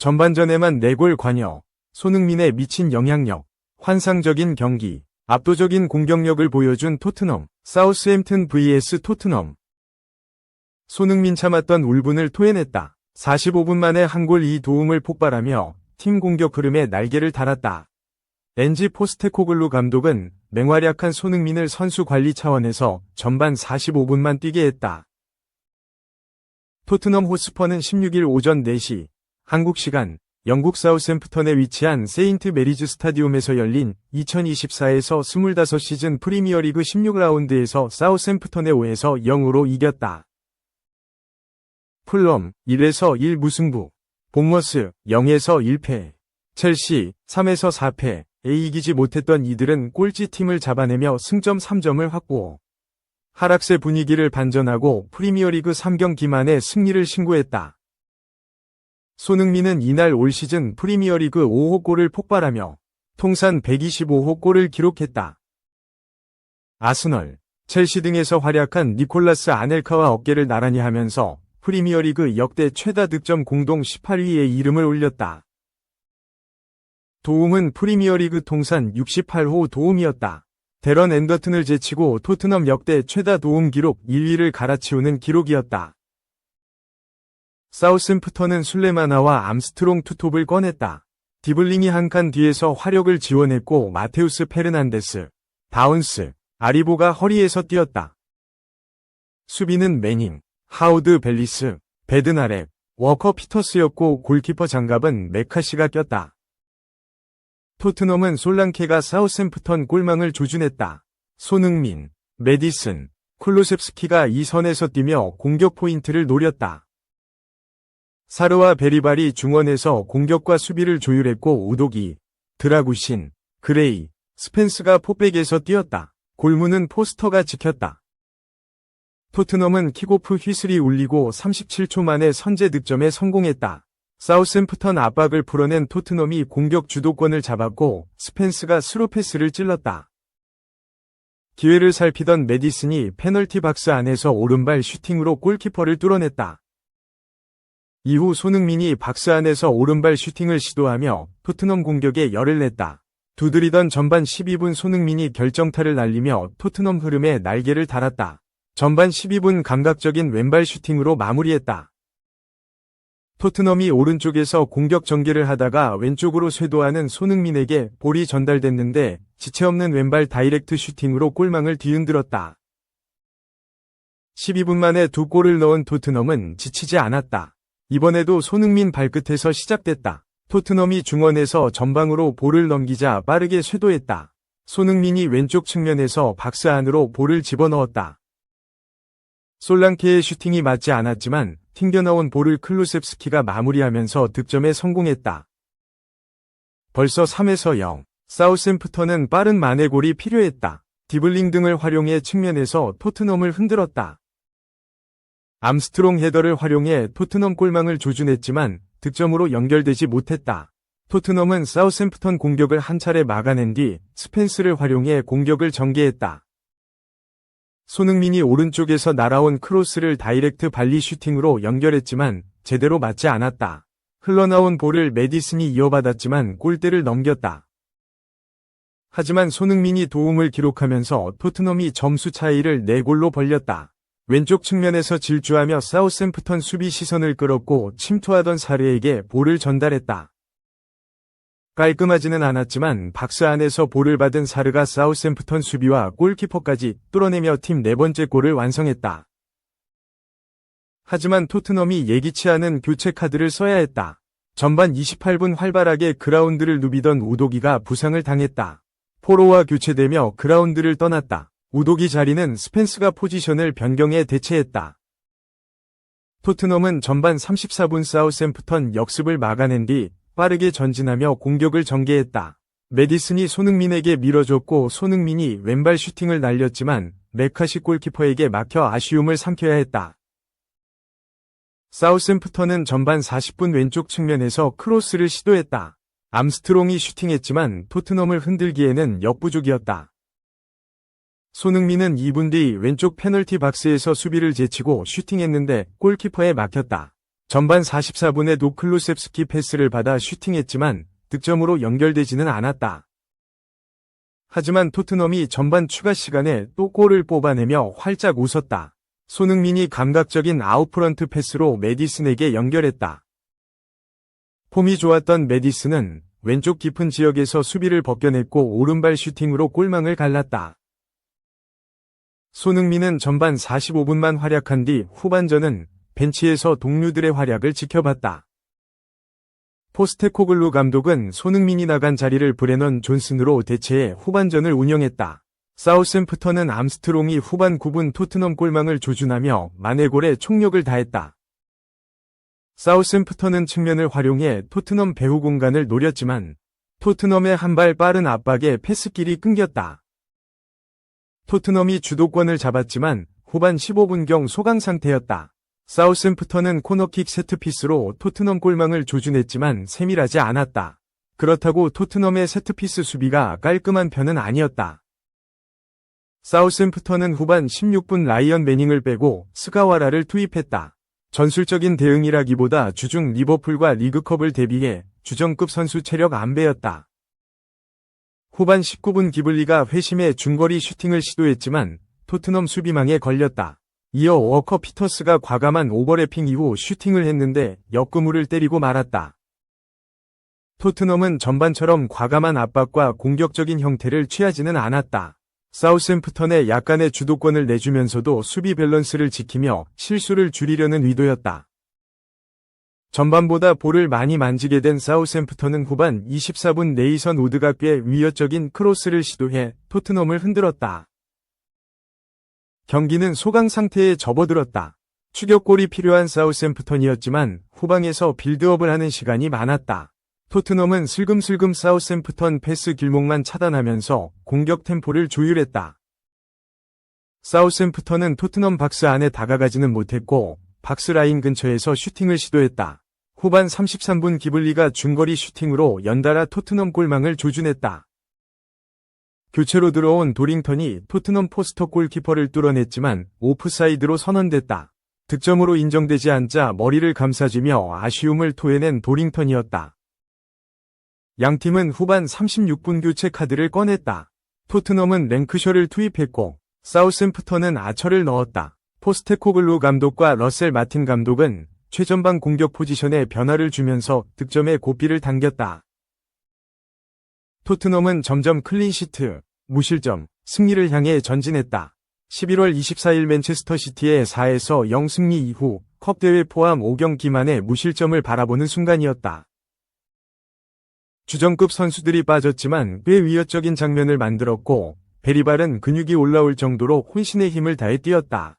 전반전에만 4골 관여, 손흥민의 미친 영향력, 환상적인 경기, 압도적인 공격력을 보여준 토트넘, 사우스햄튼 vs 토트넘. 손흥민 참았던 울분을 토해냈다. 45분 만에 한 골 2도움을 폭발하며 팀 공격 흐름에 날개를 달았다. 엔지 포스테코글루 감독은 맹활약한 손흥민을 선수 관리 차원에서 전반 45분만 뛰게 했다. 토트넘 호스퍼는 16일 오전 4시 한국 시간 영국 사우샘프턴에 위치한 세인트 메리즈 스타디움에서 열린 2024에서 25시즌 프리미어리그 16라운드에서 사우샘프턴의 5에서 0으로 이겼다. 풀럼 1에서 1 무승부, 본머스 0에서 1패, 첼시 3에서 4패에 이기지 못했던 이들은 꼴찌팀을 잡아내며 승점 3점을 확보. 하락세 분위기를 반전하고 프리미어리그 3경기 만에 승리를 신고했다. 손흥민은 이날 올 시즌 프리미어리그 5호 골을 폭발하며 통산 125호 골을 기록했다. 아스널, 첼시 등에서 활약한 니콜라스 아넬카와 어깨를 나란히 하면서 프리미어리그 역대 최다 득점 공동 18위에 이름을 올렸다. 도움은 프리미어리그 통산 68호 도움이었다. 데런 앤더튼을 제치고 토트넘 역대 최다 도움 기록 1위를 갈아치우는 기록이었다. 사우샘프턴은 술레마나와 암스트롱 투톱을 꺼냈다. 디블링이 한 칸 뒤에서 화력을 지원했고 마테우스 페르난데스, 바운스, 아리보가 허리에서 뛰었다. 수비는 매닝, 하우드 벨리스, 베드나랩, 워커 피터스였고 골키퍼 장갑은 메카시가 꼈다. 토트넘은 솔랑케가 사우샘프턴 골망을 조준했다. 손흥민, 메디슨, 쿨루셉스키가 이 선에서 뛰며 공격 포인트를 노렸다. 사르와 베리발이 중원에서 공격과 수비를 조율했고 우도기, 드라구신, 그레이, 스펜스가 포백에서 뛰었다. 골문은 포스터가 지켰다. 토트넘은 킥오프 휘슬이 울리고 37초 만에 선제 득점에 성공했다. 사우샘프턴 압박을 풀어낸 토트넘이 공격 주도권을 잡았고 스펜스가 스루 패스를 찔렀다. 기회를 살피던 메디슨이 페널티 박스 안에서 오른발 슈팅으로 골키퍼를 뚫어냈다. 이후 손흥민이 박스 안에서 오른발 슈팅을 시도하며 토트넘 공격에 열을 냈다. 두드리던 전반 12분 손흥민이 결정타를 날리며 토트넘 흐름에 날개를 달았다. 전반 12분 감각적인 왼발 슈팅으로 마무리했다. 토트넘이 오른쪽에서 공격 전개를 하다가 왼쪽으로 쇄도하는 손흥민에게 볼이 전달됐는데 지체없는 왼발 다이렉트 슈팅으로 골망을 뒤흔들었다. 12분 만에 2골을 넣은 토트넘은 지치지 않았다. 이번에도 손흥민 발끝에서 시작됐다. 토트넘이 중원에서 전방으로 볼을 넘기자 빠르게 쇄도했다. 손흥민이 왼쪽 측면에서 박스 안으로 볼을 집어넣었다. 솔랑케의 슈팅이 맞지 않았지만 튕겨나온 볼을 클루셉스키가 마무리하면서 득점에 성공했다. 벌써 3에서 0. 사우샘프턴은 빠른 만회골이 필요했다. 디블링 등을 활용해 측면에서 토트넘을 흔들었다. 암스트롱 헤더를 활용해 토트넘 골망을 조준했지만 득점으로 연결되지 못했다. 토트넘은 사우샘프턴 공격을 한 차례 막아낸 뒤 스펜스를 활용해 공격을 전개했다. 손흥민이 오른쪽에서 날아온 크로스를 다이렉트 발리 슈팅으로 연결했지만 제대로 맞지 않았다. 흘러나온 볼을 메디슨이 이어받았지만 골대를 넘겼다. 하지만 손흥민이 도움을 기록하면서 토트넘이 점수 차이를 4골로 벌렸다. 왼쪽 측면에서 질주하며 사우샘프턴 수비 시선을 끌었고 침투하던 사르에게 볼을 전달했다. 깔끔하지는 않았지만 박스 안에서 볼을 받은 사르가 사우샘프턴 수비와 골키퍼까지 뚫어내며 팀 4번째 골을 완성했다. 하지만 토트넘이 예기치 않은 교체 카드를 써야 했다. 전반 28분 활발하게 그라운드를 누비던 우도기가 부상을 당했다. 포로와 교체되며 그라운드를 떠났다. 우도기 자리는 스펜스가 포지션을 변경해 대체했다. 토트넘은 전반 34분 사우샘프턴 역습을 막아낸 뒤 빠르게 전진하며 공격을 전개했다. 메디슨이 손흥민에게 밀어줬고 손흥민이 왼발 슈팅을 날렸지만 메카시 골키퍼에게 막혀 아쉬움을 삼켜야 했다. 사우샘프턴은 전반 40분 왼쪽 측면에서 크로스를 시도했다. 암스트롱이 슈팅했지만 토트넘을 흔들기에는 역부족이었다. 손흥민은 2분 뒤 왼쪽 페널티 박스에서 수비를 제치고 슈팅했는데 골키퍼에 막혔다. 전반 44분에 노클루셉스키 패스를 받아 슈팅했지만 득점으로 연결되지는 않았다. 하지만 토트넘이 전반 추가 시간에 또 골을 뽑아내며 활짝 웃었다. 손흥민이 감각적인 아웃프런트 패스로 메디슨에게 연결했다. 폼이 좋았던 메디슨은 왼쪽 깊은 지역에서 수비를 벗겨냈고 오른발 슈팅으로 골망을 갈랐다. 손흥민은 전반 45분만 활약한 뒤 후반전은 벤치에서 동료들의 활약을 지켜봤다. 포스테코글루 감독은 손흥민이 나간 자리를 브레넌 존슨으로 대체해 후반전을 운영했다. 사우샘프턴은 암스트롱이 후반 9분 토트넘 골망을 조준하며 마네골에 총력을 다했다. 사우샘프턴은 측면을 활용해 토트넘 배후 공간을 노렸지만 토트넘의 한 발 빠른 압박에 패스길이 끊겼다. 토트넘이 주도권을 잡았지만 후반 15분경 소강 상태였다. 사우샘프턴은 코너킥 세트피스로 토트넘 골망을 조준했지만 세밀하지 않았다. 그렇다고 토트넘의 세트피스 수비가 깔끔한 편은 아니었다. 사우샘프턴은 후반 16분 라이언 매닝을 빼고 스가와라를 투입했다. 전술적인 대응이라기보다 주중 리버풀과 리그컵을 대비해 주전급 선수 체력 안배였다. 후반 19분 기블리가 회심해 중거리 슈팅을 시도했지만 토트넘 수비망에 걸렸다. 이어 워커 피터스가 과감한 오버래핑 이후 슈팅을 했는데 옆구무를 때리고 말았다. 토트넘은 전반처럼 과감한 압박과 공격적인 형태를 취하지는 않았다. 사우샘프턴에 약간의 주도권을 내주면서도 수비 밸런스를 지키며 실수를 줄이려는 의도였다. 전반보다 볼을 많이 만지게 된 사우샘프턴은 후반 24분 네이선 오드가크의 위협적인 크로스를 시도해 토트넘을 흔들었다. 경기는 소강 상태에 접어들었다. 추격골이 필요한 사우샘프턴이었지만 후방에서 빌드업을 하는 시간이 많았다. 토트넘은 슬금슬금 사우샘프턴 패스 길목만 차단하면서 공격 템포를 조율했다. 사우샘프턴은 토트넘 박스 안에 다가가지는 못했고 박스라인 근처에서 슈팅을 시도했다. 후반 33분 기블리가 중거리 슈팅으로 연달아 토트넘 골망을 조준했다. 교체로 들어온 도링턴이 토트넘 포스터 골키퍼를 뚫어냈지만 오프사이드로 선언됐다. 득점으로 인정되지 않자 머리를 감싸주며 아쉬움을 토해낸 도링턴이었다. 양팀은 후반 36분 교체 카드를 꺼냈다. 토트넘은 랭크셔를 투입했고 사우샘프턴은 아처를 넣었다. 포스테코글루 감독과 러셀 마틴 감독은 최전방 공격 포지션에 변화를 주면서 득점에 고삐를 당겼다. 토트넘은 점점 클린시트, 무실점, 승리를 향해 전진했다. 11월 24일 맨체스터 시티의 4에서 0 승리 이후 컵 대회 포함 5경기 만에 무실점을 바라보는 순간이었다. 주전급 선수들이 빠졌지만 꽤 위협적인 장면을 만들었고 베리발은 근육이 올라올 정도로 혼신의 힘을 다해 뛰었다.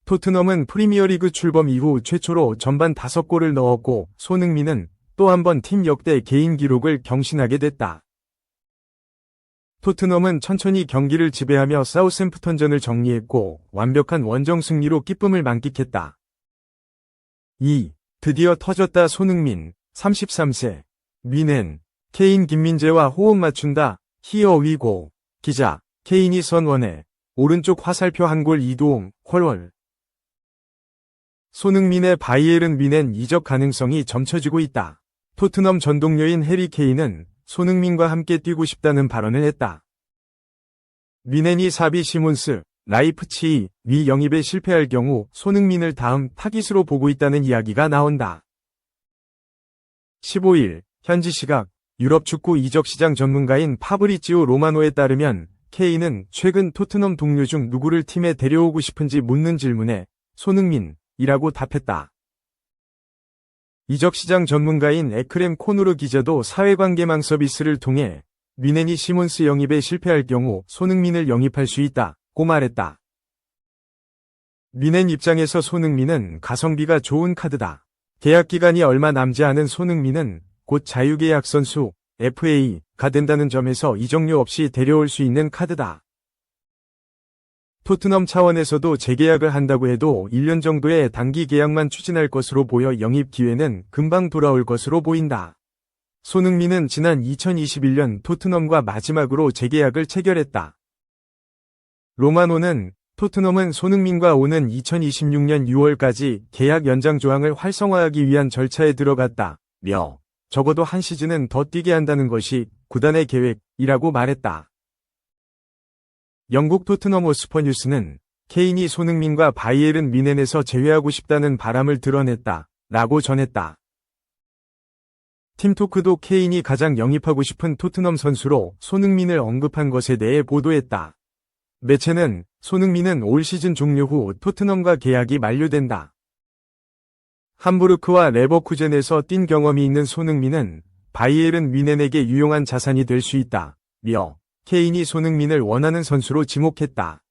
토트넘은 프리미어리그 출범 이후 최초로 전반 5골을 넣었고 손흥민은 또 한 번 팀 역대 개인 기록을 경신하게 됐다. 토트넘은 천천히 경기를 지배하며 사우샘프턴전을 정리했고 완벽한 원정 승리로 기쁨을 만끽했다. 2. 드디어 터졌다. 손흥민 33세 미넨 케인 김민재와 호흡 맞춘다. 히어 위고 기자 케인이 선원해 오른쪽 화살표 한 골 이도움 헐월 손흥민의 바이에른 뮌헨 이적 가능성이 점쳐지고 있다. 토트넘 전 동료인 해리 케인은 손흥민과 함께 뛰고 싶다는 발언을 했다. 뮌헨이 사비 시몬스, 라이프치히 위 영입에 실패할 경우 손흥민을 다음 타깃으로 보고 있다는 이야기가 나온다. 15일 현지 시각 유럽 축구 이적 시장 전문가인 파브리지오 로마노에 따르면 케인은 최근 토트넘 동료 중 누구를 팀에 데려오고 싶은지 묻는 질문에 손흥민이라고 답했다. 이적 시장 전문가인 에크렘 코누르 기자도 사회관계망 서비스를 통해 뮌헨이 시몬스 영입에 실패할 경우 손흥민을 영입할 수 있다고 말했다. 뮌헨 입장에서 손흥민은 가성비가 좋은 카드다. 계약 기간이 얼마 남지 않은 손흥민은 곧 자유계약 선수 FA가 된다는 점에서 이적료 없이 데려올 수 있는 카드다. 토트넘 차원에서도 재계약을 한다고 해도 1년 정도의 단기 계약만 추진할 것으로 보여 영입 기회는 금방 돌아올 것으로 보인다. 손흥민은 지난 2021년 토트넘과 마지막으로 재계약을 체결했다. 로마노는 토트넘은 손흥민과 오는 2026년 6월까지 계약 연장 조항을 활성화하기 위한 절차에 들어갔다며 적어도 한 시즌은 더 뛰게 한다는 것이 구단의 계획이라고 말했다. 영국 토트넘 호스퍼 뉴스는 케인이 손흥민과 바이에른 뮌헨에서 제외하고 싶다는 바람을 드러냈다 라고 전했다. 팀토크도 케인이 가장 영입하고 싶은 토트넘 선수로 손흥민을 언급한 것에 대해 보도했다. 매체는 손흥민은 올 시즌 종료 후 토트넘과 계약이 만료된다. 함부르크와 레버쿠젠에서 뛴 경험이 있는 손흥민은 바이에른 뮌헨에게 유용한 자산이 될 수 있다며 케인이 손흥민을 원하는 선수로 지목했다.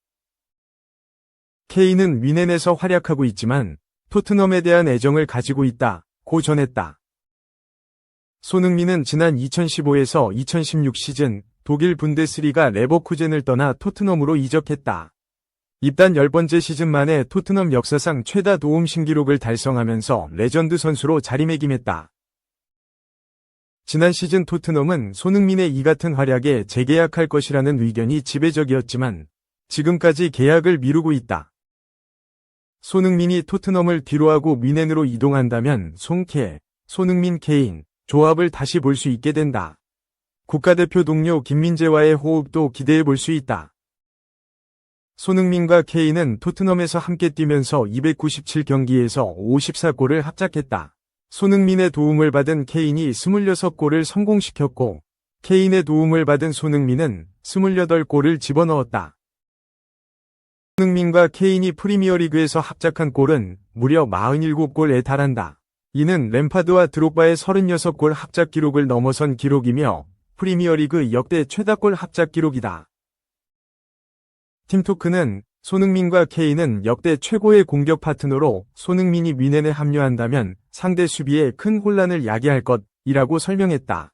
케인은 뮌헨에서 활약하고 있지만 토트넘에 대한 애정을 가지고 있다고 전했다. 손흥민은 지난 2015에서 2016 시즌 독일 분데스리가 레버쿠젠을 떠나 토트넘으로 이적했다. 입단 10번째 시즌 만에 토트넘 역사상 최다 도움 신기록을 달성하면서 레전드 선수로 자리매김했다. 지난 시즌 토트넘은 손흥민의 이 같은 활약에 재계약할 것이라는 의견이 지배적이었지만 지금까지 계약을 미루고 있다. 손흥민이 토트넘을 뒤로하고 뮌헨으로 이동한다면 손흥민 케인 조합을 다시 볼 수 있게 된다. 국가대표 동료 김민재와의 호흡도 기대해 볼 수 있다. 손흥민과 케인은 토트넘에서 함께 뛰면서 297경기에서 54골을 합작했다. 손흥민의 도움을 받은 케인이 26골을 성공시켰고 케인의 도움을 받은 손흥민은 28골을 집어넣었다. 손흥민과 케인이 프리미어리그에서 합작한 골은 무려 47골에 달한다. 이는 램파드와 드록바의 36골 합작 기록을 넘어선 기록이며 프리미어리그 역대 최다골 합작 기록이다. 팀토크는 손흥민과 케인은 역대 최고의 공격 파트너로 손흥민이 뮌헨에 합류한다면 상대 수비에 큰 혼란을 야기할 것이라고 설명했다.